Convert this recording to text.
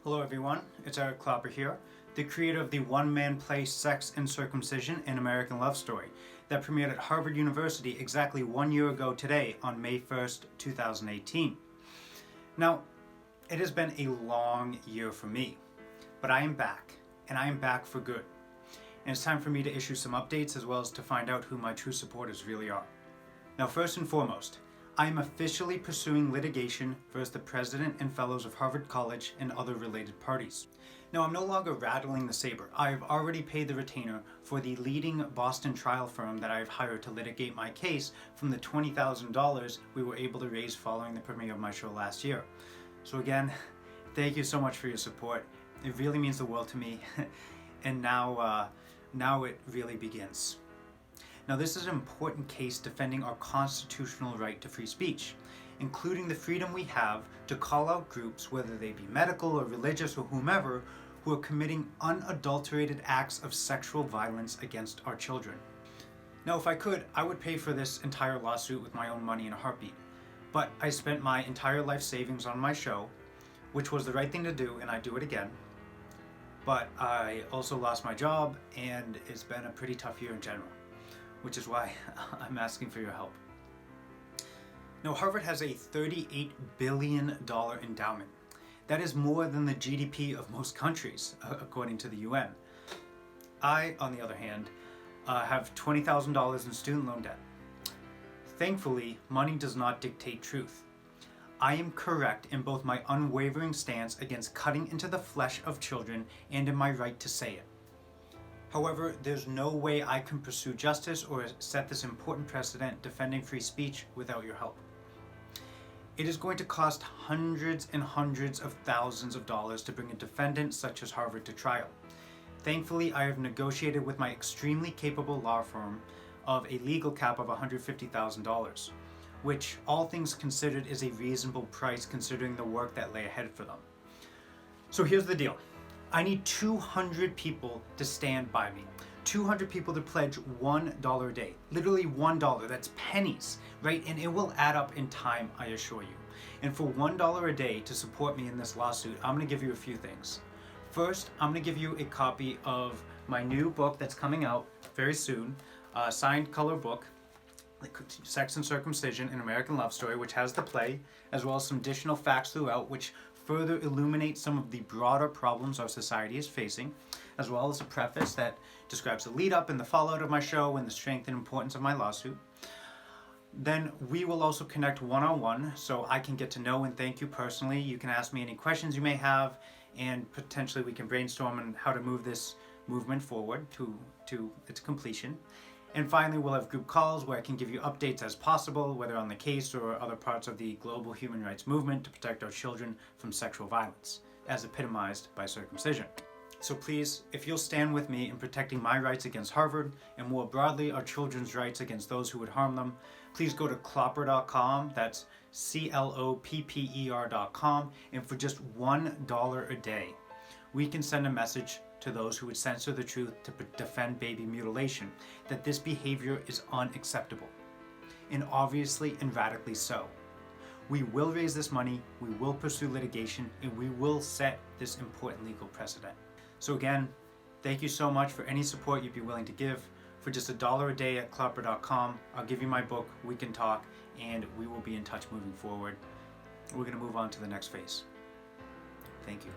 Hello everyone, it's Clopper here, the creator of the one-man play Sex and Circumcision, an American Love Story, that premiered at Harvard University exactly 1 year ago today on May 1st, 2018. Now, it has been a long year for me, but I am back, and I am back for good. And it's time for me to issue some updates as well as to find out who my true supporters really are. Now, first and foremost, I am officially pursuing litigation versus the president and fellows of Harvard College and other related parties. Now, I'm no longer rattling the saber. I have already paid the retainer for the leading Boston trial firm that I have hired to litigate my case from the $20,000 we were able to raise following the premiere of my show last year. So again, thank you so much for your support. It really means the world to me. And now it really begins. Now, this is an important case defending our constitutional right to free speech, including the freedom we have to call out groups, whether they be medical or religious or whomever, who are committing unadulterated acts of sexual violence against our children. Now, if I could, I would pay for this entire lawsuit with my own money in a heartbeat. But I spent my entire life savings on my show, which was the right thing to do, and I'd do it again. But I also lost my job, and it's been a pretty tough year in general, which is why I'm asking for your help. Now, Harvard has a $38 billion endowment. That is more than the GDP of most countries, according to the UN. I, on the other hand, have $20,000 in student loan debt. Thankfully, money does not dictate truth. I am correct in both my unwavering stance against cutting into the flesh of children and in my right to say it. However, there's no way I can pursue justice or set this important precedent defending free speech without your help. It is going to cost hundreds and hundreds of thousands of dollars to bring a defendant such as Harvard to trial. Thankfully, I have negotiated with my extremely capable law firm of a legal cap of $150,000, which, all things considered, is a reasonable price considering the work that lay ahead for them. So here's the deal. I need 200 people to stand by me. 200 people to pledge $1 a day. Literally $1. That's pennies, right? And it will add up in time, I assure you. And for $1 a day to support me in this lawsuit, I'm going to give you a few things. First, I'm going to give you a copy of my new book that's coming out very soon, signed color book, Sex and Circumcision, an American Love Story, which has the play, as well as some additional facts throughout, which further illuminate some of the broader problems our society is facing, as well as a preface that describes the lead up and the fallout of my show and the strength and importance of my lawsuit. Then we will also connect one-on-one so I can get to know and thank you personally. You can ask me any questions you may have, and potentially we can brainstorm on how to move this movement forward to its completion. And finally, we'll have group calls where I can give you updates as possible, whether on the case or other parts of the global human rights movement to protect our children from sexual violence, as epitomized by circumcision. So please, if you'll stand with me in protecting my rights against Harvard, and more broadly, our children's rights against those who would harm them, please go to clopper.com, that's CLOPPER.com, and for just $1 a day, we can send a message to those who would censor the truth to defend baby mutilation, that this behavior is unacceptable, and obviously and radically so. We will raise this money, we will pursue litigation, and we will set this important legal precedent. So again, thank you so much for any support you'd be willing to give. For just $1 a day at clopper.com, I'll give you my book, We Can Talk, and we will be in touch moving forward. We're going to move on to the next phase. Thank you.